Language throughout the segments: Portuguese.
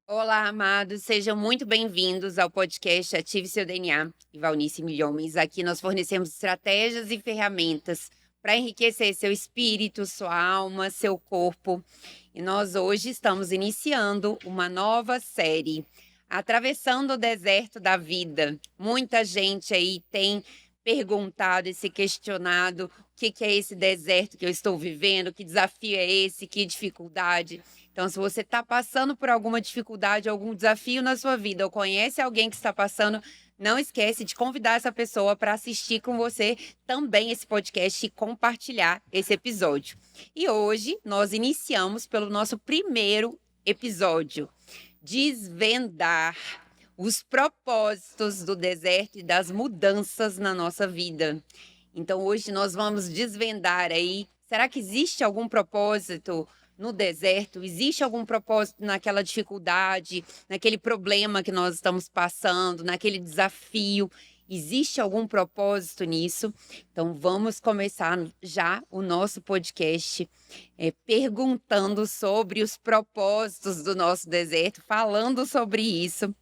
Olá, amados, sejam muito bem-vindos ao podcast Ative Seu DNA e Valnice Milhomens. Aqui nós fornecemos estratégias e ferramentas para enriquecer seu espírito, sua alma, seu corpo. E nós hoje estamos iniciando uma nova série, Atravessando o Deserto da Vida. Muita gente aí tem perguntado e se questionado o que é esse deserto que eu estou vivendo, que desafio é esse, que dificuldade. Então, se você está passando por alguma dificuldade, algum desafio na sua vida, ou conhece alguém que está passando, não esquece de convidar essa pessoa para assistir com você também esse podcast e compartilhar esse episódio. E hoje nós iniciamos pelo nosso primeiro episódio, desvendar os propósitos do deserto e das mudanças na nossa vida. Então, hoje nós vamos desvendar aí, será que existe algum propósito no deserto? Existe algum propósito naquela dificuldade, naquele problema que nós estamos passando, naquele desafio? Existe algum propósito nisso? Então, vamos começar já o nosso podcast perguntando sobre os propósitos do nosso deserto, falando sobre isso.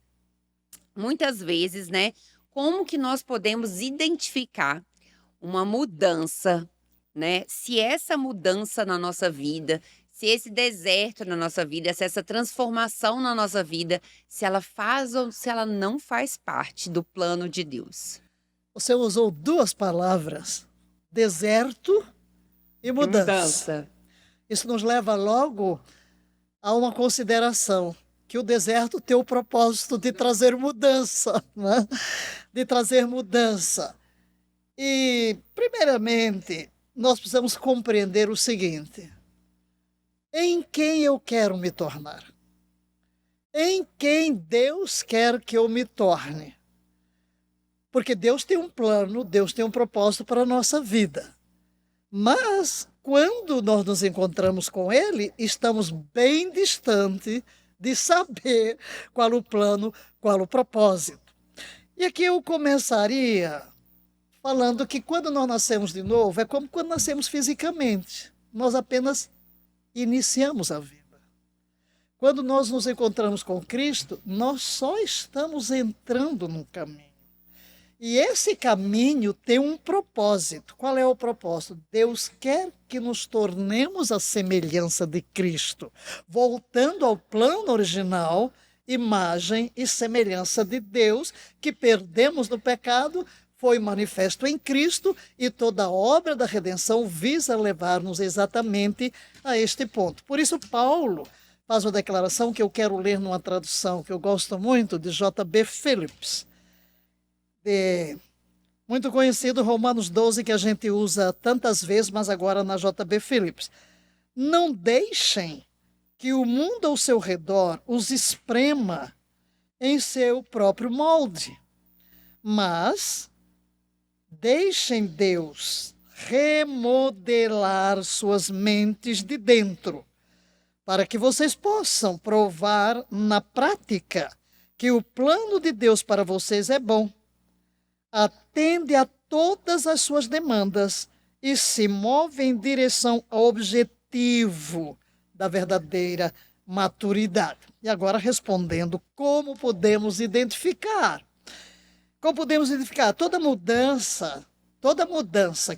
Muitas vezes, né? Como que nós podemos identificar uma mudança, né? Se essa mudança na nossa vida, se esse deserto na nossa vida, se essa transformação na nossa vida, se ela faz ou se ela não faz parte do plano de Deus. Você usou duas palavras, deserto e E mudança. mudança. Isso nos leva logo a uma consideração, que o deserto tem o propósito de trazer mudança, né? De trazer mudança. E, primeiramente, nós precisamos compreender o seguinte: em quem eu quero me tornar? Em quem Deus quer que eu me torne? Porque Deus tem um plano, Deus tem um propósito para a nossa vida. Mas, quando nós nos encontramos com Ele, estamos bem distante de saber qual o plano, qual o propósito. E aqui eu começaria falando que quando nós nascemos de novo, é como quando nascemos fisicamente. Nós apenas iniciamos a vida. Quando nós nos encontramos com Cristo, nós só estamos entrando num caminho. E esse caminho tem um propósito. Qual é o propósito? Deus quer que nos tornemos a semelhança de Cristo, voltando ao plano original, imagem e semelhança de Deus, que perdemos no pecado, foi manifesto em Cristo, e toda a obra da redenção visa levar-nos exatamente a este ponto. Por isso, Paulo faz uma declaração que eu quero ler numa tradução que eu gosto muito, de J.B. Phillips, muito conhecido, Romanos 12, que a gente usa tantas vezes, mas agora na J.B. Phillips. Não deixem que o mundo ao seu redor os esprema em seu próprio molde, mas deixem Deus remodelar suas mentes de dentro, para que vocês possam provar na prática que o plano de Deus para vocês é bom, atende a todas as suas demandas e se move em direção ao objetivo da verdadeira maturidade. E agora respondendo, como podemos identificar? Como podemos identificar? Toda mudança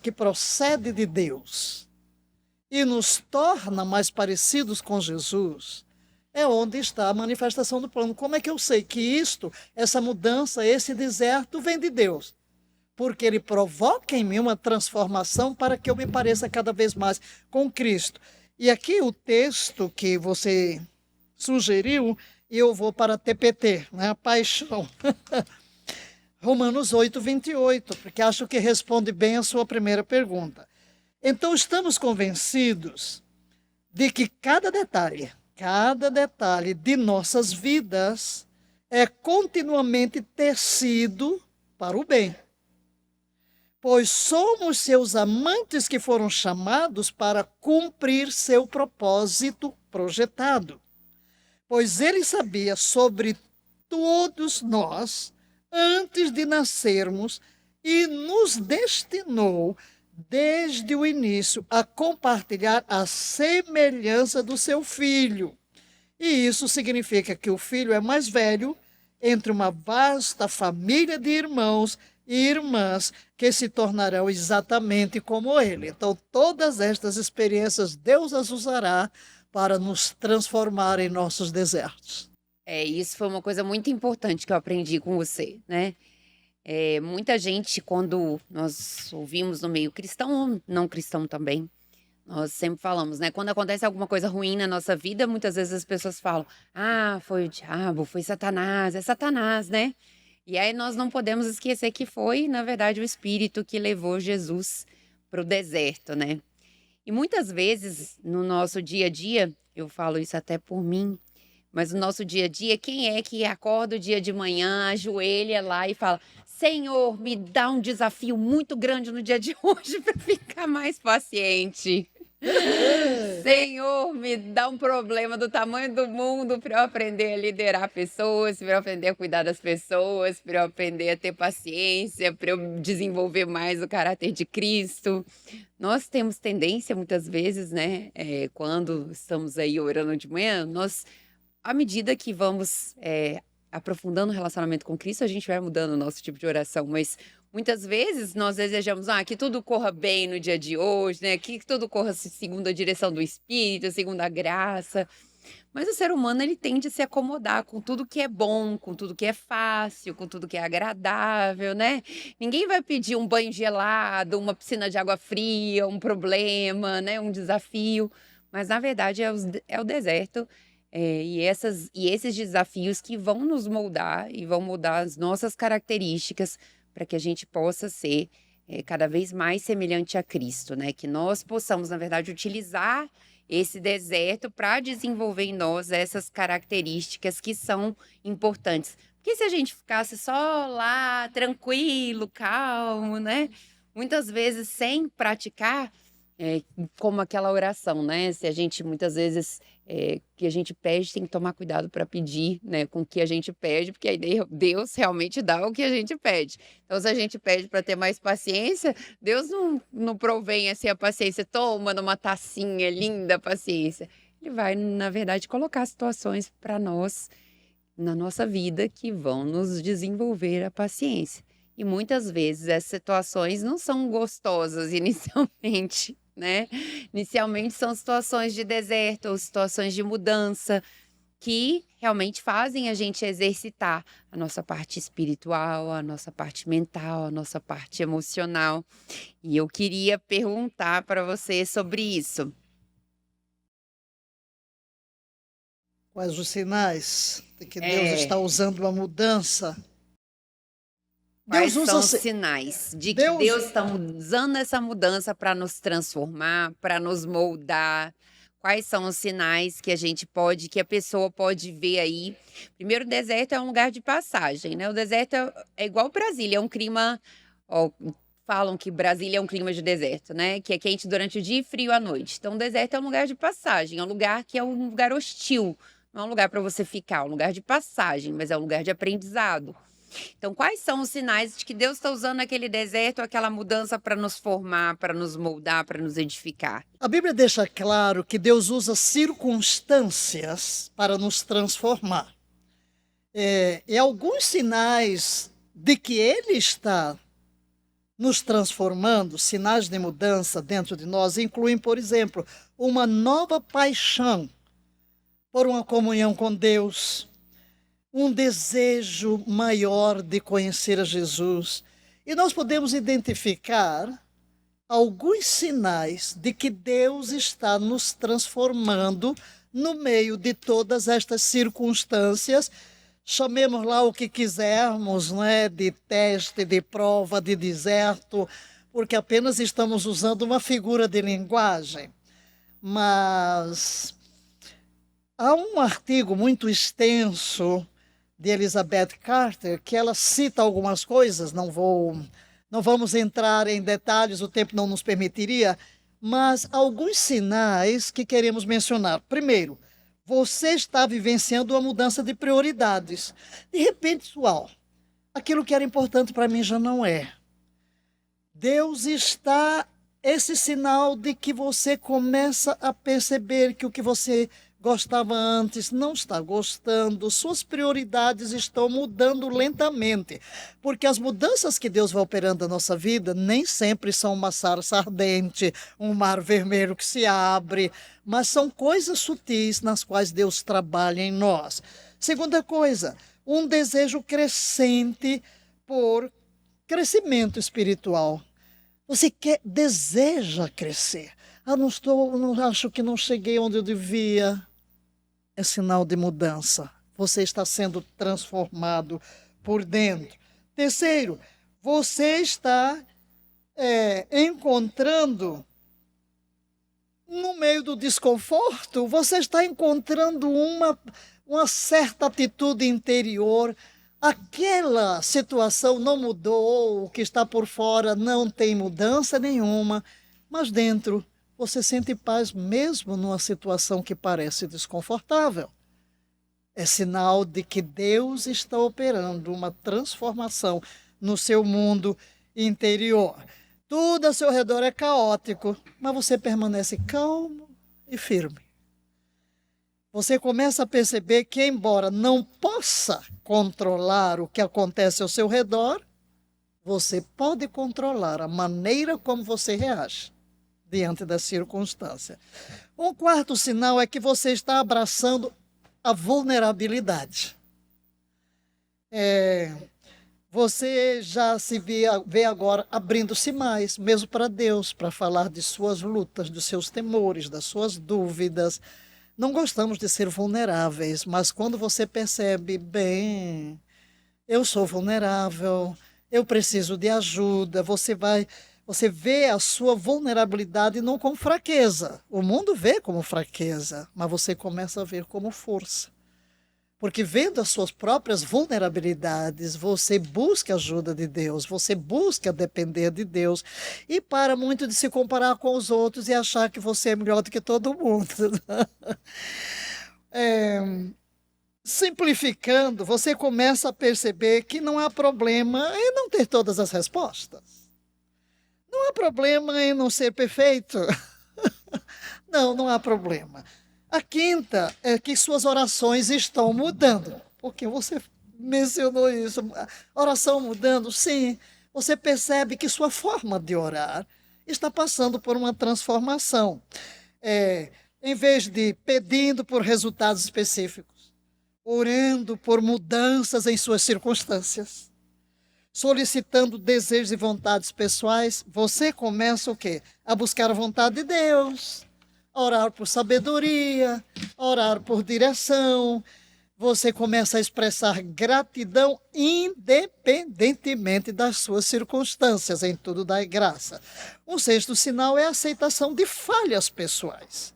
que procede de Deus e nos torna mais parecidos com Jesus, é onde está a manifestação do plano. Como é que eu sei que essa mudança, esse deserto vem de Deus? Porque ele provoca em mim uma transformação para que eu me pareça cada vez mais com Cristo. E aqui o texto que você sugeriu, eu vou para a TPT, né? A paixão. Romanos 8, 28, porque acho que responde bem a sua primeira pergunta. Então, estamos convencidos de que cada detalhe de nossas vidas é continuamente tecido para o bem, pois somos seus amantes que foram chamados para cumprir seu propósito projetado. Pois ele sabia sobre todos nós antes de nascermos e nos destinou desde o início a compartilhar a semelhança do seu Filho. E isso significa que o filho é mais velho entre uma vasta família de irmãos e irmãs que se tornarão exatamente como ele. Então, todas estas experiências, Deus as usará para nos transformar em nossos desertos. Isso foi uma coisa muito importante que eu aprendi com você, né? Muita gente, quando nós ouvimos no meio cristão ou não cristão também, nós sempre falamos, né? Quando acontece alguma coisa ruim na nossa vida, muitas vezes as pessoas falam: ah, foi o diabo, foi Satanás, é Satanás, né? E aí nós não podemos esquecer que foi, na verdade, o Espírito que levou Jesus para o deserto, né? E muitas vezes no nosso dia a dia, eu falo isso até por mim, mas no nosso dia a dia, quem é que acorda o dia de manhã, ajoelha lá e fala: Senhor, me dá um desafio muito grande no dia de hoje para ficar mais paciente. Senhor, me dá um problema do tamanho do mundo para eu aprender a liderar pessoas, para eu aprender a cuidar das pessoas, para eu aprender a ter paciência, para eu desenvolver mais o caráter de Cristo. Nós temos tendência, muitas vezes, né, quando estamos aí orando de manhã, à medida que vamos aprofundando o relacionamento com Cristo, a gente vai mudando o nosso tipo de oração, mas muitas vezes nós desejamos que tudo corra bem no dia de hoje, né? Que tudo corra segundo a direção do Espírito, segundo a graça. Mas o ser humano, ele tende a se acomodar com tudo que é bom, com tudo que é fácil, com tudo que é agradável, né? Ninguém vai pedir um banho gelado, uma piscina de água fria, um problema, né? Um desafio. Mas, na verdade, é o deserto. E esses desafios que vão nos moldar e vão mudar as nossas características para que a gente possa ser cada vez mais semelhante a Cristo, né? Que nós possamos, na verdade, utilizar esse deserto para desenvolver em nós essas características que são importantes. Porque se a gente ficasse só lá, tranquilo, calmo, né? Muitas vezes sem praticar, como aquela oração, né? Se a gente muitas vezes que a gente pede, tem que tomar cuidado para pedir, né, com o que a gente pede, porque aí Deus realmente dá o que a gente pede. Então, se a gente pede para ter mais paciência, Deus não provém assim a paciência, toma numa tacinha linda a paciência. Ele vai, na verdade, colocar situações para nós, na nossa vida, que vão nos desenvolver a paciência. E muitas vezes essas situações não são gostosas inicialmente, né? Inicialmente são situações de deserto ou situações de mudança que realmente fazem a gente exercitar a nossa parte espiritual, a nossa parte mental, a nossa parte emocional. E eu queria perguntar para você sobre isso. Quais os sinais de que Deus está usando uma mudança? Quais são os sinais de que Deus está usando essa mudança para nos transformar, para nos moldar? Quais são os sinais que que a pessoa pode ver aí? Primeiro, o deserto é um lugar de passagem, né? O deserto é igual Brasília, é um clima. Falam que Brasília é um clima de deserto, né? Que é quente durante o dia e frio à noite. Então, o deserto é um lugar de passagem, é um lugar que é um lugar hostil. Não é um lugar para você ficar, é um lugar de passagem, mas é um lugar de aprendizado. Então, quais são os sinais de que Deus está usando aquele deserto, aquela mudança para nos formar, para nos moldar, para nos edificar? A Bíblia deixa claro que Deus usa circunstâncias para nos transformar. E alguns sinais de que Ele está nos transformando, sinais de mudança dentro de nós, incluem, por exemplo, uma nova paixão por uma comunhão com Deus, um desejo maior de conhecer a Jesus. E nós podemos identificar alguns sinais de que Deus está nos transformando no meio de todas estas circunstâncias. Chamemos lá o que quisermos, né? De teste, de prova, de deserto, porque apenas estamos usando uma figura de linguagem. Mas há um artigo muito extenso de Elizabeth Carter, que ela cita algumas coisas, não vamos entrar em detalhes, o tempo não nos permitiria, mas alguns sinais que queremos mencionar. Primeiro, você está vivenciando uma mudança de prioridades. De repente, pessoal, aquilo que era importante para mim já não é. Esse sinal de que você começa a perceber que o que você gostava antes, não está gostando, suas prioridades estão mudando lentamente, porque as mudanças que Deus vai operando na nossa vida nem sempre são uma sarça ardente, um mar vermelho que se abre, mas são coisas sutis nas quais Deus trabalha em nós. Segunda coisa, um desejo crescente por crescimento espiritual. Você deseja crescer. Não acho que não cheguei onde eu devia. É sinal de mudança. Você está sendo transformado por dentro. Terceiro, você está encontrando, no meio do desconforto, você está encontrando uma certa atitude interior. Aquela situação não mudou, o que está por fora não tem mudança nenhuma, mas dentro você sente paz mesmo numa situação que parece desconfortável. É sinal de que Deus está operando uma transformação no seu mundo interior. Tudo ao seu redor é caótico, mas você permanece calmo e firme. Você começa a perceber que, embora não possa controlar o que acontece ao seu redor, você pode controlar a maneira como você reage diante da circunstância. Um quarto sinal é que você está abraçando a vulnerabilidade. Você já se vê agora abrindo-se mais, mesmo para Deus, para falar de suas lutas, dos seus temores, das suas dúvidas. Não gostamos de ser vulneráveis, mas quando você percebe, bem, eu sou vulnerável, eu preciso de ajuda, você vê a sua vulnerabilidade não como fraqueza. O mundo vê como fraqueza, mas você começa a ver como força. Porque vendo as suas próprias vulnerabilidades, você busca a ajuda de Deus, você busca depender de Deus e para muito de se comparar com os outros e achar que você é melhor do que todo mundo. Simplificando, você começa a perceber que não há problema em não ter todas as respostas. Não há problema em não ser perfeito. Não há problema. A quinta é que suas orações estão mudando. Porque você mencionou isso. Oração mudando, sim. Você percebe que sua forma de orar está passando por uma transformação. Em vez de pedindo por resultados específicos, orando por mudanças em suas circunstâncias, solicitando desejos e vontades pessoais, você começa o quê? A buscar a vontade de Deus, a orar por sabedoria, a orar por direção. Você começa a expressar gratidão independentemente das suas circunstâncias, em tudo dai graça. Um sexto sinal é a aceitação de falhas pessoais.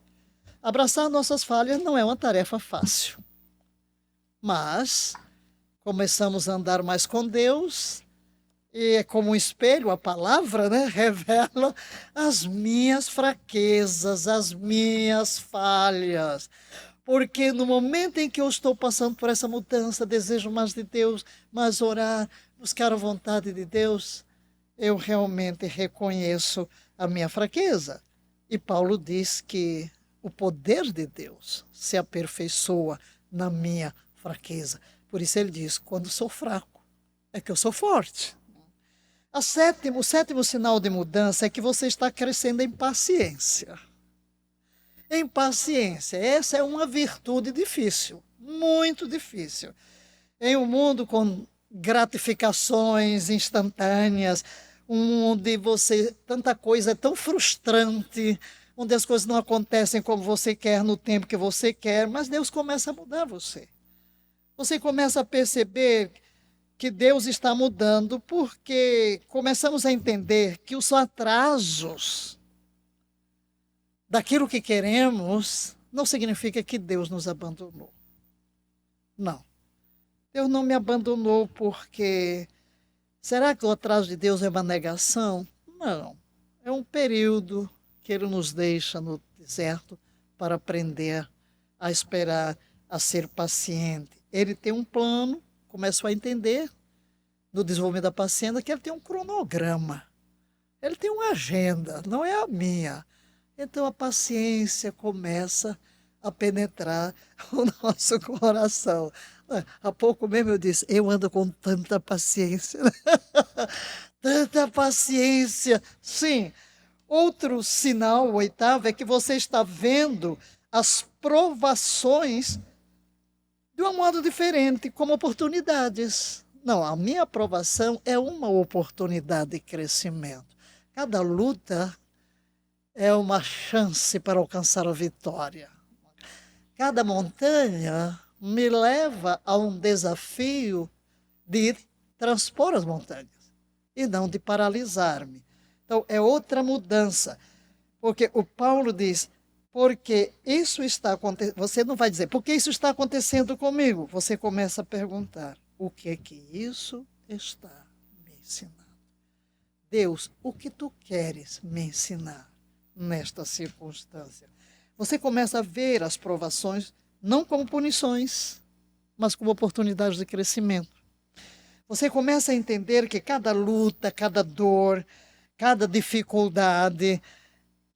Abraçar nossas falhas não é uma tarefa fácil, mas começamos a andar mais com Deus. E é como um espelho, a palavra, revela as minhas fraquezas, as minhas falhas. Porque no momento em que eu estou passando por essa mudança, desejo mais de Deus, mais orar, buscar a vontade de Deus, eu realmente reconheço a minha fraqueza. E Paulo diz que o poder de Deus se aperfeiçoa na minha fraqueza. Por isso ele diz, quando sou fraco, é que eu sou forte. O sétimo sinal de mudança é que você está crescendo em paciência. Em paciência. Essa é uma virtude difícil, muito difícil. Em um mundo com gratificações instantâneas, onde tanta coisa é tão frustrante, onde as coisas não acontecem como você quer, no tempo que você quer, mas Deus começa a mudar você. Você começa a perceber que Deus está mudando porque começamos a entender que os atrasos daquilo que queremos não significa que Deus nos abandonou. Não. Deus não me abandonou porque... Será que o atraso de Deus é uma negação? Não. É um período que Ele nos deixa no deserto para aprender a esperar, a ser paciente. Ele tem um plano. Começo a entender, no desenvolvimento da paciência, que ele tem um cronograma. Ele tem uma agenda, não é a minha. Então a paciência começa a penetrar o nosso coração. Há pouco mesmo eu disse, eu ando com tanta paciência. Tanta paciência. Sim. Outro sinal, o oitavo, é que você está vendo as provações de um modo diferente, como oportunidades. Não, a minha aprovação é uma oportunidade de crescimento. Cada luta é uma chance para alcançar a vitória. Cada montanha me leva a um desafio de transpor as montanhas e não de paralisar-me. Então, é outra mudança. Porque o Paulo diz, porque isso está acontecendo. Você não vai dizer, porque isso está acontecendo comigo. Você começa a perguntar, o que é que isso está me ensinando? Deus, o que tu queres me ensinar nesta circunstância? Você começa a ver as provações não como punições, mas como oportunidades de crescimento. Você começa a entender que cada luta, cada dor, cada dificuldade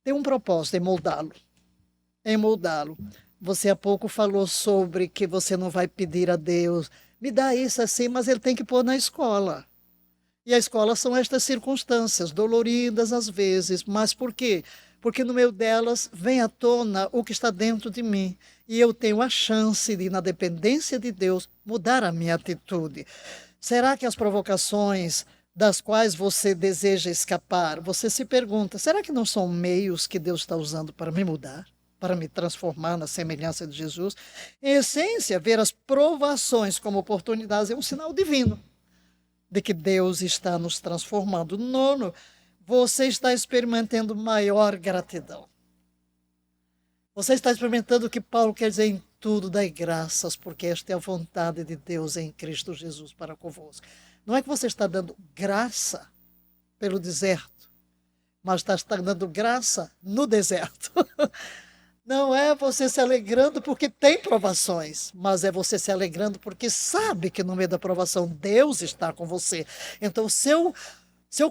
tem um propósito, em moldá-lo. Você há pouco falou sobre que você não vai pedir a Deus, me dá isso assim, mas ele tem que pôr na escola. E a escola são estas circunstâncias, doloridas às vezes, mas por quê? Porque no meio delas vem à tona o que está dentro de mim. E eu tenho a chance de, na dependência de Deus, mudar a minha atitude. Será que as provocações das quais você deseja escapar, você se pergunta, será que não são meios que Deus está usando para me mudar? Para me transformar na semelhança de Jesus? Em essência, ver as provações como oportunidades é um sinal divino de que Deus está nos transformando. Nono, você está experimentando maior gratidão. Você está experimentando o que Paulo quer dizer em tudo, dai graças, porque esta é a vontade de Deus em Cristo Jesus para convosco. Não é que você está dando graça pelo deserto, mas está dando graça no deserto. Não é você se alegrando porque tem provações, mas é você se alegrando porque sabe que no meio da provação Deus está com você. Então seu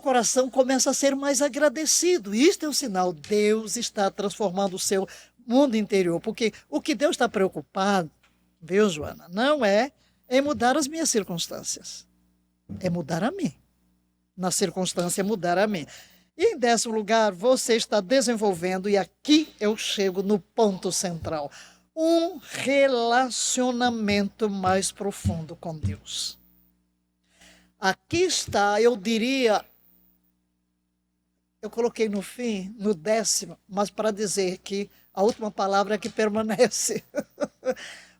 coração começa a ser mais agradecido. Isto é um sinal, Deus está transformando o seu mundo interior. Porque o que Deus está preocupado, viu, Joana, não é em mudar as minhas circunstâncias, é mudar a mim. Na circunstância, mudar a mim. E em 10º lugar, você está desenvolvendo, e aqui eu chego no ponto central, um relacionamento mais profundo com Deus. Aqui está, eu diria, eu coloquei no fim, no 10º, mas para dizer que a última palavra é que permanece.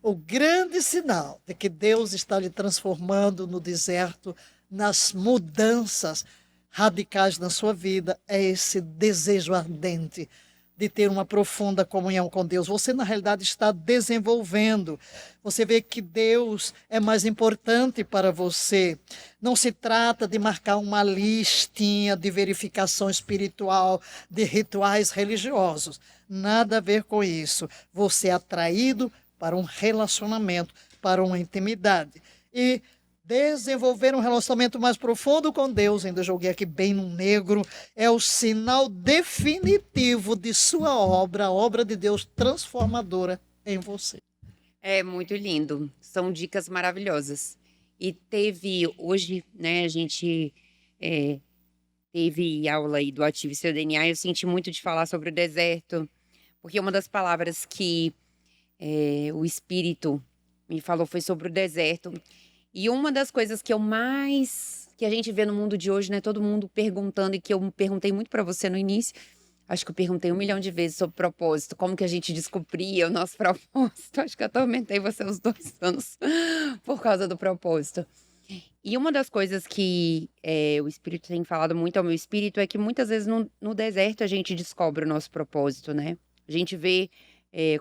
O grande sinal de que Deus está lhe transformando no deserto, nas mudanças radicais na sua vida, é esse desejo ardente de ter uma profunda comunhão com Deus. Você, na realidade, está desenvolvendo. Você vê que Deus é mais importante para você. Não se trata de marcar uma listinha de verificação espiritual, de rituais religiosos. Nada a ver com isso. Você é atraído para um relacionamento, para uma intimidade. E desenvolver um relacionamento mais profundo com Deus, ainda joguei aqui bem no negro, é o sinal definitivo de sua obra, a obra de Deus transformadora em você. É muito lindo. São dicas maravilhosas. E teve hoje, né, a gente teve aula aí do Ative Seu DNA, eu senti muito de falar sobre o deserto, porque uma das palavras que o Espírito me falou foi sobre o deserto. E uma das coisas que que a gente vê no mundo de hoje, né, todo mundo perguntando, e que eu perguntei muito para você no início, acho que eu perguntei 1 milhão de vezes sobre propósito, como que a gente descobria o nosso propósito. Acho que eu atormentei você uns 2 anos por causa do propósito. E uma das coisas que o Espírito tem falado muito ao meu espírito é que muitas vezes no deserto a gente descobre o nosso propósito, né? A gente vê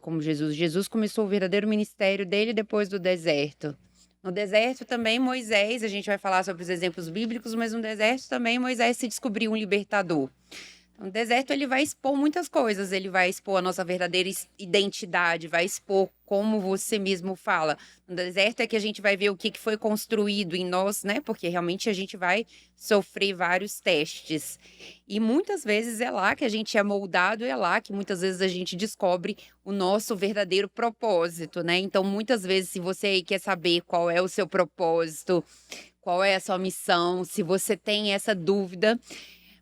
como Jesus começou o verdadeiro ministério dele depois do deserto. No deserto também Moisés, a gente vai falar sobre os exemplos bíblicos, mas no deserto também Moisés se descobriu um libertador. O deserto ele vai expor muitas coisas, ele vai expor a nossa verdadeira identidade, vai expor como você mesmo fala. No deserto é que a gente vai ver o que foi construído em nós, né? Porque realmente a gente vai sofrer vários testes. E muitas vezes é lá que a gente é moldado, é lá que muitas vezes a gente descobre o nosso verdadeiro propósito, né? Então, muitas vezes, se você aí quer saber qual é o seu propósito, qual é a sua missão, se você tem essa dúvida,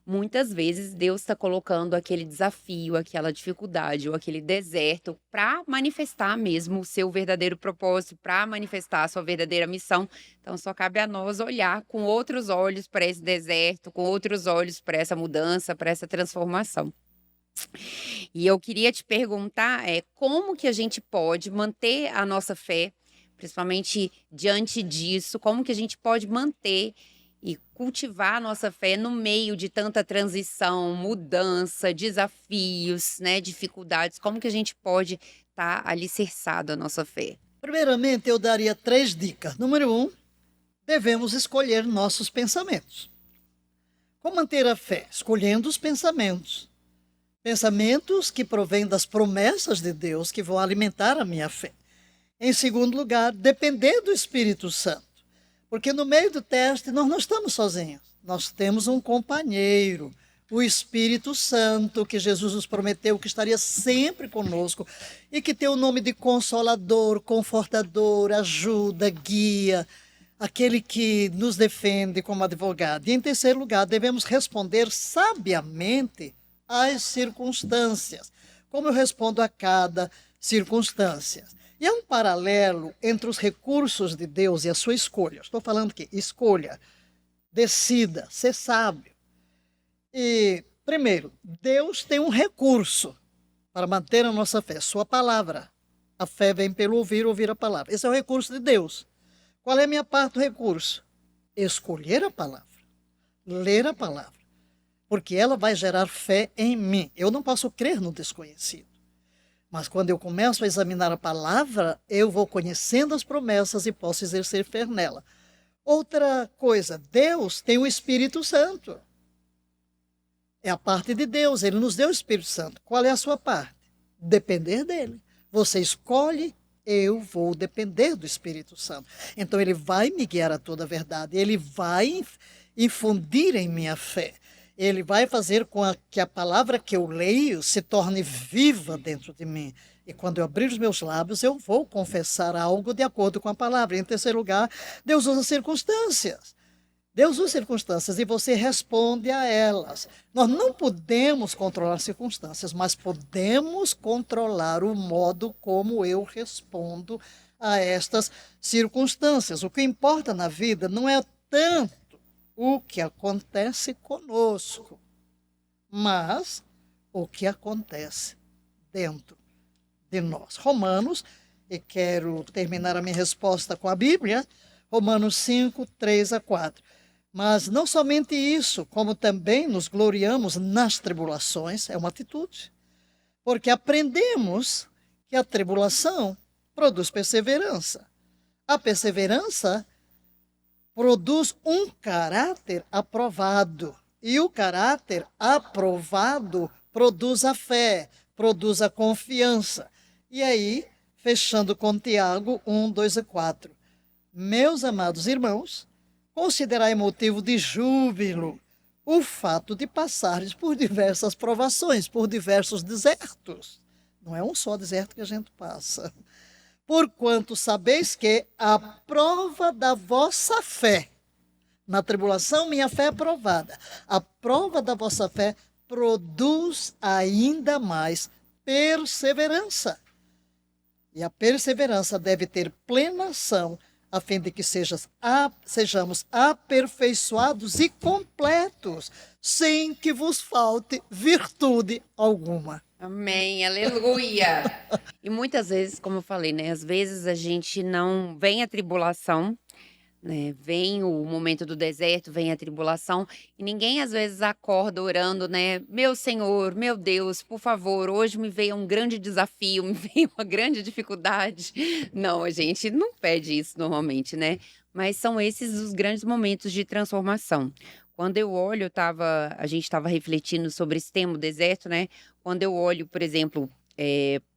muitas vezes Deus está colocando aquele desafio, aquela dificuldade ou aquele deserto para manifestar mesmo o seu verdadeiro propósito, para manifestar a sua verdadeira missão. Então só cabe a nós olhar com outros olhos para esse deserto, com outros olhos para essa mudança, para essa transformação. E eu queria te perguntar, como que a gente pode manter a nossa fé, principalmente diante disso, como que a gente pode manter e cultivar a nossa fé no meio de tanta transição, mudança, desafios, né, dificuldades, como que a gente pode estar alicerçado a nossa fé? Primeiramente, eu daria 3 dicas. Número 1, devemos escolher nossos pensamentos. Como manter a fé? Escolhendo os pensamentos. Pensamentos que provêm das promessas de Deus, que vão alimentar a minha fé. Em segundo lugar, depender do Espírito Santo. Porque no meio do teste nós não estamos sozinhos. Nós temos um companheiro, o Espírito Santo, que Jesus nos prometeu que estaria sempre conosco e que tem o nome de Consolador, Confortador, ajuda, guia, aquele que nos defende como advogado. E em terceiro lugar, devemos responder sabiamente às circunstâncias. Como eu respondo a cada circunstância? E há um paralelo entre os recursos de Deus e a sua escolha. Estou falando que escolha, decida, ser sábio. E, primeiro, Deus tem um recurso para manter a nossa fé, sua palavra. A fé vem pelo ouvir, ouvir a palavra. Esse é o recurso de Deus. Qual é a minha parte do recurso? Escolher a palavra, ler a palavra, porque ela vai gerar fé em mim. Eu não posso crer no desconhecido. Mas quando eu começo a examinar a palavra, eu vou conhecendo as promessas e posso exercer fé nela. Outra coisa, Deus tem o Espírito Santo. É a parte de Deus, Ele nos deu o Espírito Santo. Qual é a sua parte? Depender dEle. Você escolhe, eu vou depender do Espírito Santo. Então Ele vai me guiar a toda a verdade, Ele vai infundir em minha fé. Ele vai fazer com que a palavra que eu leio se torne viva dentro de mim. E quando eu abrir os meus lábios, eu vou confessar algo de acordo com a palavra. Em terceiro lugar, Deus usa circunstâncias. Deus usa circunstâncias e você responde a elas. Nós não podemos controlar circunstâncias, mas podemos controlar o modo como eu respondo a estas circunstâncias. O que importa na vida não é tanto o que acontece conosco, mas o que acontece dentro de nós. Romanos, e quero terminar a minha resposta com a Bíblia, Romanos 5, 3 a 4. Mas não somente isso, como também nos gloriamos nas tribulações, é uma atitude, porque aprendemos que a tribulação produz perseverança. A perseverança produz um caráter aprovado. E o caráter aprovado produz a fé, produz a confiança. E aí, fechando com Tiago 1, 2 e 4. Meus amados irmãos, considerai motivo de júbilo o fato de passares por diversas provações, por diversos desertos. Não é um só deserto que a gente passa. Porquanto sabeis que a prova da vossa fé, na tribulação minha fé é provada, a prova da vossa fé produz ainda mais perseverança. E a perseverança deve ter plena ação, a fim de que sejamos aperfeiçoados e completos, sem que vos falte virtude alguma. Amém, aleluia. E muitas vezes, como eu falei, né? Às vezes a gente não vem a tribulação, né? Vem o momento do deserto, vem a tribulação, e ninguém às vezes acorda orando, né? Meu Senhor, meu Deus, por favor, hoje me veio um grande desafio, me veio uma grande dificuldade. Não, a gente não pede isso normalmente, né? Mas são esses os grandes momentos de transformação. Quando eu olho, a gente estava refletindo sobre esse tema, o deserto, né? Quando eu olho, por exemplo,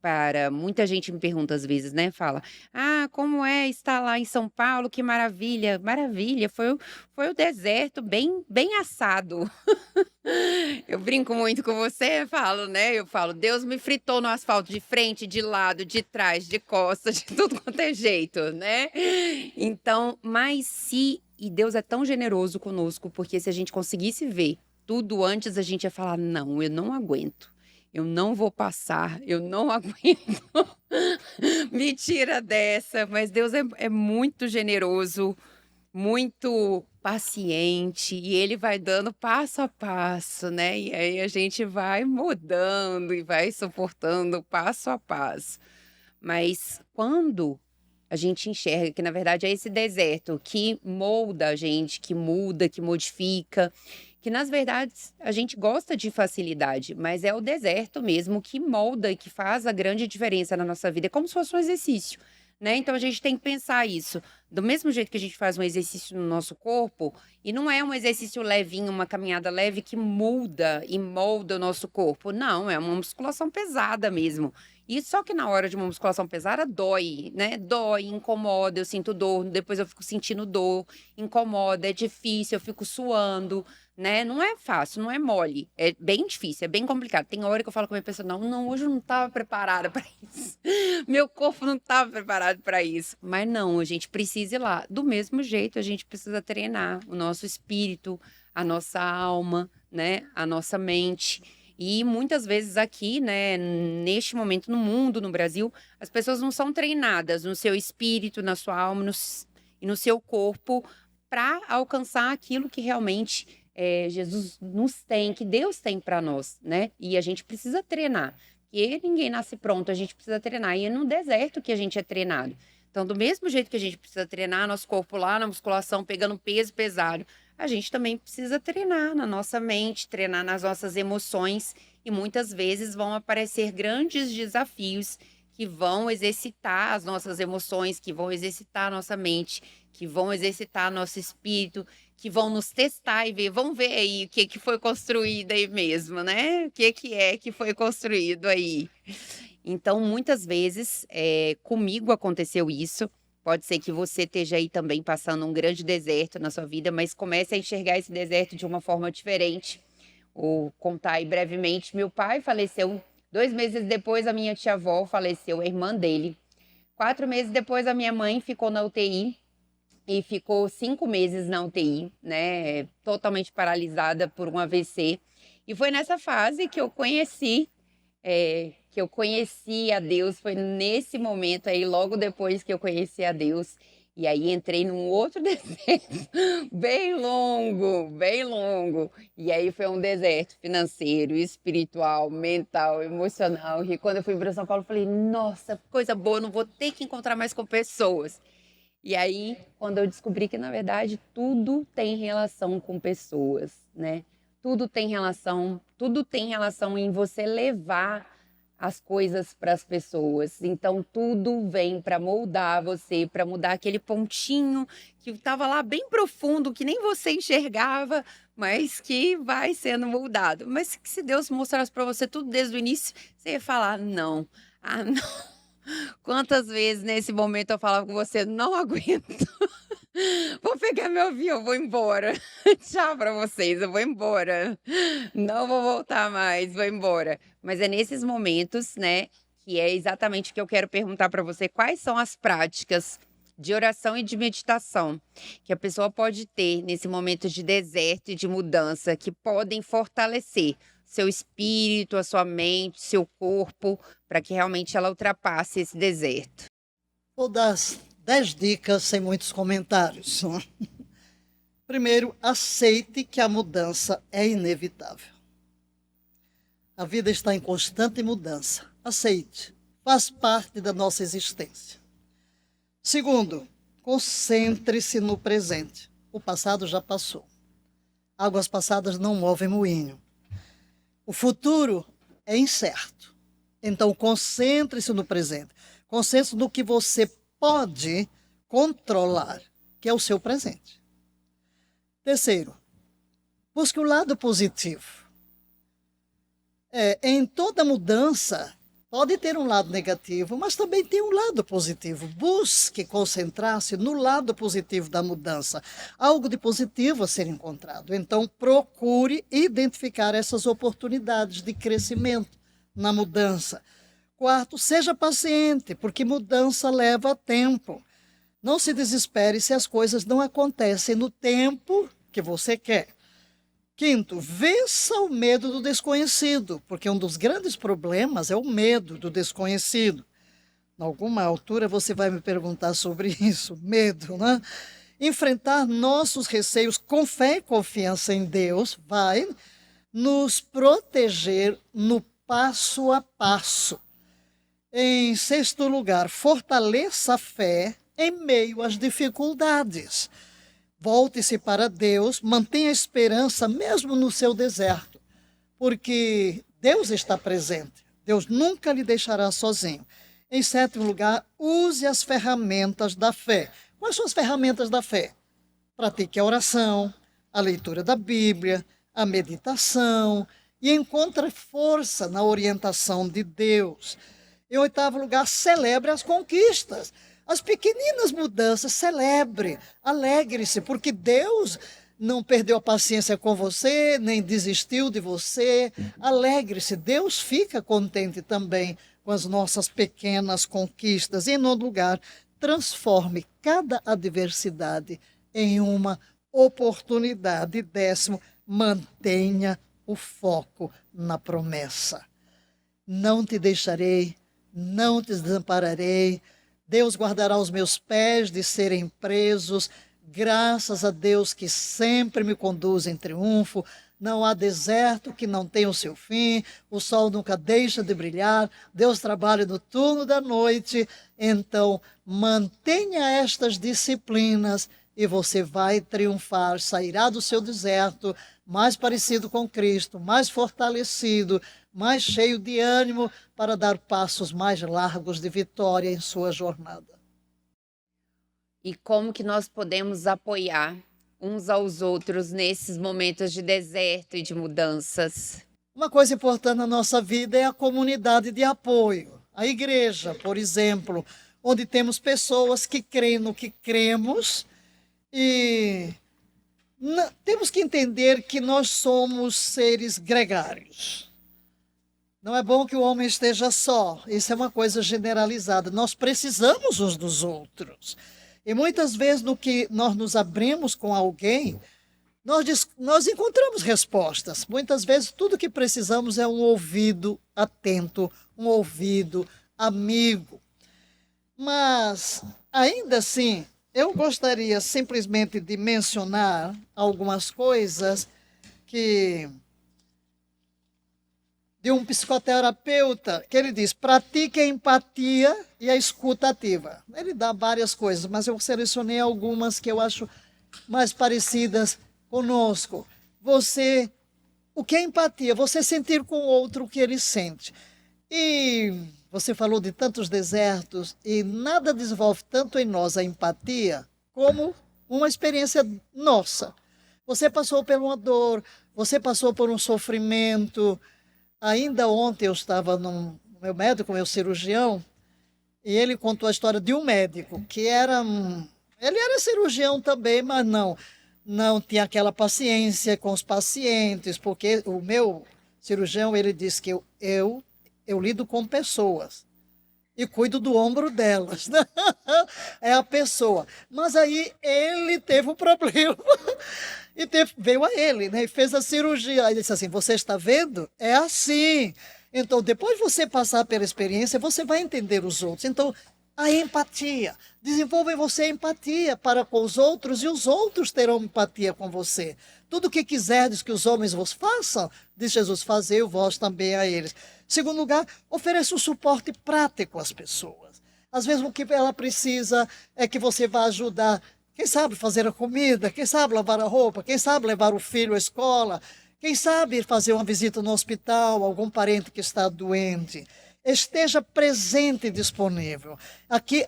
para muita gente me pergunta às vezes, né? Fala, como é estar lá em São Paulo? Que maravilha, maravilha. Foi o deserto bem assado. Eu brinco muito com você, falo, né? Eu falo, Deus me fritou no asfalto de frente, de lado, de trás, de costas, de tudo quanto é jeito, né? Então, e Deus é tão generoso conosco, porque se a gente conseguisse ver tudo antes, a gente ia falar, não, eu não aguento. Eu não vou passar, eu não aguento. Me tira dessa. Mas Deus é muito generoso, muito paciente, e ele vai dando passo a passo, né? E aí a gente vai mudando e vai suportando passo a passo. Mas quando a gente enxerga que, na verdade, é esse deserto que molda a gente, que muda, que modifica, que, nas verdades, a gente gosta de facilidade, mas é o deserto mesmo que molda e que faz a grande diferença na nossa vida. É como se fosse um exercício, né? Então a gente tem que pensar isso. Do mesmo jeito que a gente faz um exercício no nosso corpo, e não é um exercício levinho, uma caminhada leve que muda e molda o nosso corpo. Não, é uma musculação pesada mesmo. E só que na hora de uma musculação pesada dói, né? Dói, incomoda, eu sinto dor, depois eu fico sentindo dor, incomoda, é difícil, eu fico suando, né? Não é fácil, não é mole, é bem difícil, é bem complicado. Tem hora que eu falo com a minha pessoa, não, hoje eu não estava preparada para isso. Meu corpo não estava preparado para isso. Mas não, a gente precisa ir lá. Do mesmo jeito, a gente precisa treinar o nosso espírito, a nossa alma, né? A nossa mente. E muitas vezes aqui, né, neste momento no mundo, no Brasil, as pessoas não são treinadas no seu espírito, na sua alma e no seu corpo para alcançar aquilo que realmente Jesus nos tem, que Deus tem para nós, né? E a gente precisa treinar. Porque ninguém nasce pronto, a gente precisa treinar. E é no deserto que a gente é treinado. Então, do mesmo jeito que a gente precisa treinar nosso corpo lá na musculação, pegando peso pesado, a gente também precisa treinar na nossa mente, treinar nas nossas emoções, e muitas vezes vão aparecer grandes desafios que vão exercitar as nossas emoções, que vão exercitar a nossa mente, que vão exercitar nosso espírito, que vão nos testar e ver, vamos ver aí o que foi construído aí mesmo, né? O que foi construído aí. Então, muitas vezes, comigo aconteceu isso. Pode ser que você esteja aí também passando um grande deserto na sua vida, mas comece a enxergar esse deserto de uma forma diferente. Ou contar aí brevemente, meu pai faleceu 2 meses depois, a minha tia-avó faleceu, a irmã dele. 4 meses depois, a minha mãe ficou na UTI e ficou 5 meses na UTI, né? Totalmente paralisada por um AVC. E foi nessa fase que eu conheci a Deus, foi nesse momento aí, logo depois que eu conheci a Deus. E aí entrei num outro deserto, bem longo, bem longo. E aí foi um deserto financeiro, espiritual, mental, emocional. E quando eu fui para São Paulo, eu falei, nossa, coisa boa, eu não vou ter que encontrar mais com pessoas. E aí, quando eu descobri que, na verdade, tudo tem relação com pessoas, né? Tudo tem relação em você levar as coisas para as pessoas. Então, tudo vem para moldar você, para mudar aquele pontinho que estava lá bem profundo, que nem você enxergava, mas que vai sendo moldado. Mas que se Deus mostrasse para você tudo desde o início, você ia falar, não, não. Quantas vezes nesse momento eu falava com você, não aguento. Vou pegar meu avião, vou embora. Tchau pra vocês, eu vou embora. Não vou voltar mais, vou embora. Mas é nesses momentos, né, que é exatamente o que eu quero perguntar para você. Quais são as práticas de oração e de meditação que a pessoa pode ter nesse momento de deserto e de mudança que podem fortalecer seu espírito, a sua mente, seu corpo, para que realmente ela ultrapasse esse deserto? Vou dar 10 dicas sem muitos comentários. Primeiro, aceite que a mudança é inevitável. A vida está em constante mudança. Aceite. Faz parte da nossa existência. Segundo, concentre-se no presente. O passado já passou. Águas passadas não movem moinho. O futuro é incerto. Então, concentre-se no presente. Concentre-se no que você pode controlar, que é o seu presente. Terceiro, Busque o lado positivo. Em toda mudança, pode ter um lado negativo, mas também tem um lado positivo. Busque concentrar-se no lado positivo da mudança. Algo de positivo a ser encontrado. Então, procure identificar essas oportunidades de crescimento na mudança. Quarto, seja paciente, porque mudança leva tempo. Não se desespere se as coisas não acontecem no tempo que você quer. Quinto, vença o medo do desconhecido, porque um dos grandes problemas é o medo do desconhecido. Em alguma altura você vai me perguntar sobre isso, medo, né? Enfrentar nossos receios com fé e confiança em Deus vai nos proteger no passo a passo. Em sexto lugar, fortaleça a fé em meio às dificuldades. Volte-se para Deus, mantenha a esperança mesmo no seu deserto, porque Deus está presente. Deus nunca lhe deixará sozinho. Em sétimo lugar, use as ferramentas da fé. Quais são as ferramentas da fé? Pratique a oração, a leitura da Bíblia, a meditação e encontre força na orientação de Deus. Em oitavo lugar, celebre as conquistas. As pequeninas mudanças, celebre, alegre-se, porque Deus não perdeu a paciência com você, nem desistiu de você. Alegre-se, Deus fica contente também com as nossas pequenas conquistas. E, em nono lugar, transforme cada adversidade em uma oportunidade. E décimo, mantenha o foco na promessa. Não te deixarei, não te desampararei. Deus guardará os meus pés de serem presos, graças a Deus que sempre me conduz em triunfo. Não há deserto que não tenha o seu fim, o sol nunca deixa de brilhar, Deus trabalha no turno da noite. Então, mantenha estas disciplinas e você vai triunfar, sairá do seu deserto mais parecido com Cristo, mais fortalecido, mais cheio de ânimo para dar passos mais largos de vitória em sua jornada. E como que nós podemos apoiar uns aos outros nesses momentos de deserto e de mudanças? Uma coisa importante na nossa vida é a comunidade de apoio. A igreja, por exemplo, onde temos pessoas que creem no que cremos e temos que entender que nós somos seres gregários. Não é bom que o homem esteja só. Isso é uma coisa generalizada. Nós precisamos uns dos outros. E muitas vezes, no que nós nos abrimos com alguém, nós encontramos respostas. Muitas vezes, tudo que precisamos é um ouvido atento, um ouvido amigo. Mas, ainda assim, eu gostaria simplesmente de mencionar algumas coisas de um psicoterapeuta, que ele diz: pratique a empatia e a escuta ativa. Ele dá várias coisas, mas eu selecionei algumas que eu acho mais parecidas conosco. O que é empatia? Você sentir com o outro o que ele sente. E você falou de tantos desertos, e nada desenvolve tanto em nós a empatia como uma experiência nossa. Você passou por uma dor, você passou por um sofrimento. Ainda ontem eu estava no meu médico, meu cirurgião, e ele contou a história de um médico que ele era cirurgião também, mas não tinha aquela paciência com os pacientes, porque o meu cirurgião, ele disse que eu lido com pessoas e cuido do ombro delas. É a pessoa. Mas aí ele teve um problema. E veio a ele, né? E fez a cirurgia. Aí ele disse assim: você está vendo? É assim. Então, depois de você passar pela experiência, você vai entender os outros. Então, a empatia. Desenvolva em você a empatia para com os outros, e os outros terão empatia com você. Tudo o que quiserdes que os homens vos façam, diz Jesus, fazei vós também a eles. Segundo lugar, ofereça um suporte prático às pessoas. Às vezes o que ela precisa é que você vá ajudar. Quem sabe fazer a comida, quem sabe lavar a roupa, quem sabe levar o filho à escola, quem sabe fazer uma visita no hospital, algum parente que está doente. Esteja presente e disponível. Aqui,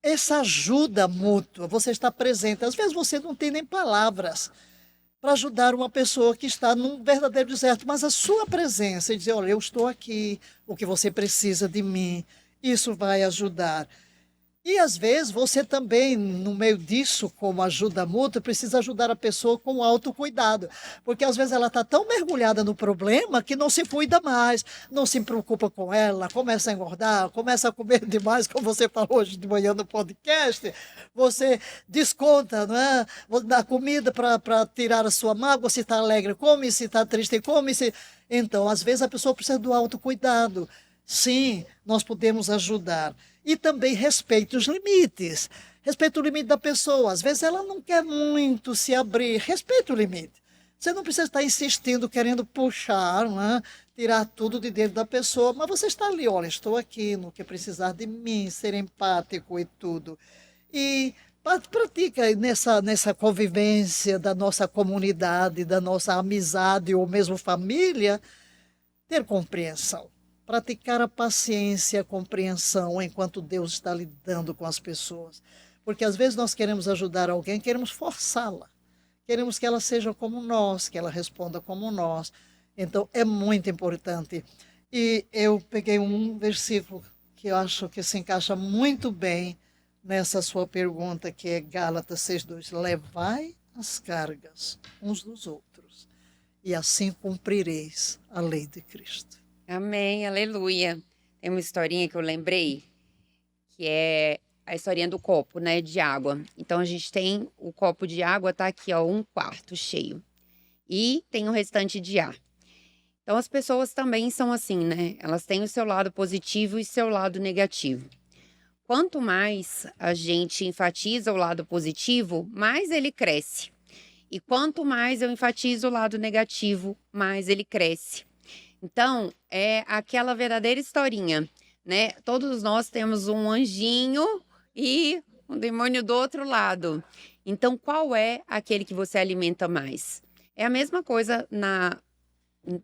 essa ajuda mútua, você está presente. Às vezes você não tem nem palavras. para ajudar uma pessoa que está num verdadeiro deserto. Mas a sua presença e dizer, olha, eu estou aqui, o que você precisa de mim, isso vai ajudar. E às vezes você também, no meio disso, como ajuda mútua, precisa ajudar a pessoa com autocuidado. Porque às vezes ela está tão mergulhada no problema que não se cuida mais, não se preocupa com ela, começa a engordar, começa a comer demais, como você falou hoje de manhã no podcast. Você desconta, não é? Dá comida para tirar a sua mágoa, se está alegre, come, se está triste, come. Então, às vezes a pessoa precisa do autocuidado. Sim, nós podemos ajudar. E também respeite os limites. Respeite o limite da pessoa. Às vezes ela não quer muito se abrir. Respeite o limite. Você não precisa estar insistindo, querendo puxar, né? Tirar tudo de dentro da pessoa. Mas você está ali, olha, estou aqui, no que precisar de mim, ser empático e tudo. E pratica nessa convivência da nossa comunidade, da nossa amizade ou mesmo família, ter compreensão. Praticar a paciência, a compreensão, enquanto Deus está lidando com as pessoas. Porque às vezes nós queremos ajudar alguém, queremos forçá-la. Queremos que ela seja como nós, que ela responda como nós. Então, é muito importante. E eu peguei um versículo que eu acho que se encaixa muito bem nessa sua pergunta, que é Gálatas 6:2. Levai as cargas uns dos outros, e assim cumprireis a lei de Cristo. Amém, aleluia. Tem uma historinha que eu lembrei, que é a historinha do copo, né, de água. Então, a gente tem o copo de água, tá aqui, ó, 1/4 cheio. E tem o restante de ar. Então, as pessoas também são assim, né? Elas têm o seu lado positivo e seu lado negativo. Quanto mais a gente enfatiza o lado positivo, mais ele cresce. E quanto mais eu enfatizo o lado negativo, mais ele cresce. Então, é aquela verdadeira historinha, né? Todos nós temos um anjinho e um demônio do outro lado. Então, qual é aquele que você alimenta mais? É a mesma coisa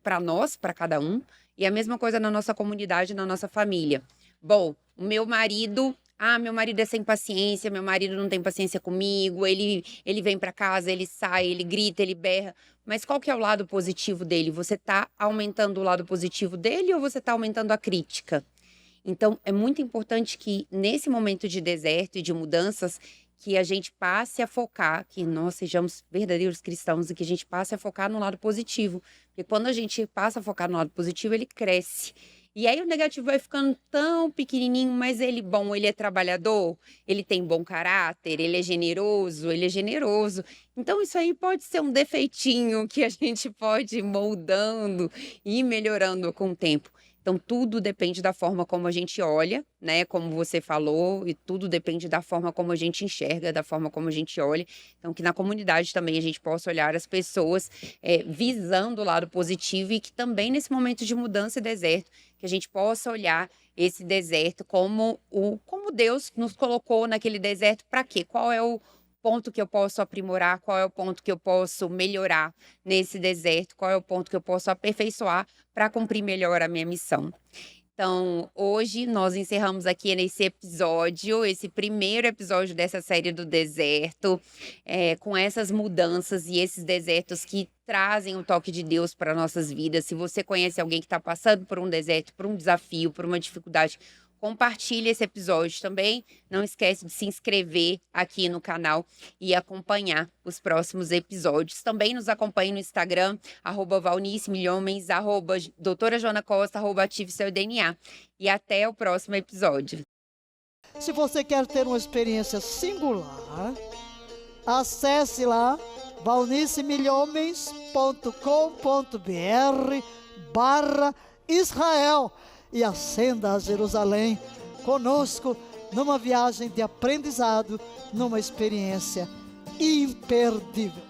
para nós, para cada um, e a mesma coisa na nossa comunidade, na nossa família. Bom, o meu marido é sem paciência, meu marido não tem paciência comigo, ele vem para casa, ele sai, ele grita, ele berra. Mas qual que é o lado positivo dele? Você está aumentando o lado positivo dele ou você está aumentando a crítica? Então, é muito importante que nesse momento de deserto e de mudanças, que a gente passe a focar, que nós sejamos verdadeiros cristãos e que a gente passe a focar no lado positivo. Porque quando a gente passa a focar no lado positivo, ele cresce. E aí o negativo vai ficando tão pequenininho, mas ele é trabalhador, ele tem bom caráter, ele é generoso. Então isso aí pode ser um defeitinho que a gente pode ir moldando e ir melhorando com o tempo. Então tudo depende da forma como a gente olha, né? Como você falou, e tudo depende da forma como a gente enxerga, da forma como a gente olha. Então que na comunidade também a gente possa olhar as pessoas visando o lado positivo e que também nesse momento de mudança e deserto, que a gente possa olhar esse deserto como Deus nos colocou naquele deserto para quê? Qual é o ponto que eu posso aprimorar? Qual é o ponto que eu posso melhorar nesse deserto? Qual é o ponto que eu posso aperfeiçoar para cumprir melhor a minha missão? Então, hoje nós encerramos aqui nesse episódio, esse primeiro episódio dessa série do deserto, com essas mudanças e esses desertos que trazem o toque de Deus para nossas vidas. Se você conhece alguém que está passando por um deserto, por um desafio, por uma dificuldade, compartilhe esse episódio também. Não esquece de se inscrever aqui no canal e acompanhar os próximos episódios. Também nos acompanhe no Instagram, @valnicemilhomens, doutora Joana Costa, @ative seu DNA. E até o próximo episódio. Se você quer ter uma experiência singular, acesse lá valnicemilhomens.com.br/Israel e ascenda a Jerusalém conosco numa viagem de aprendizado, numa experiência imperdível.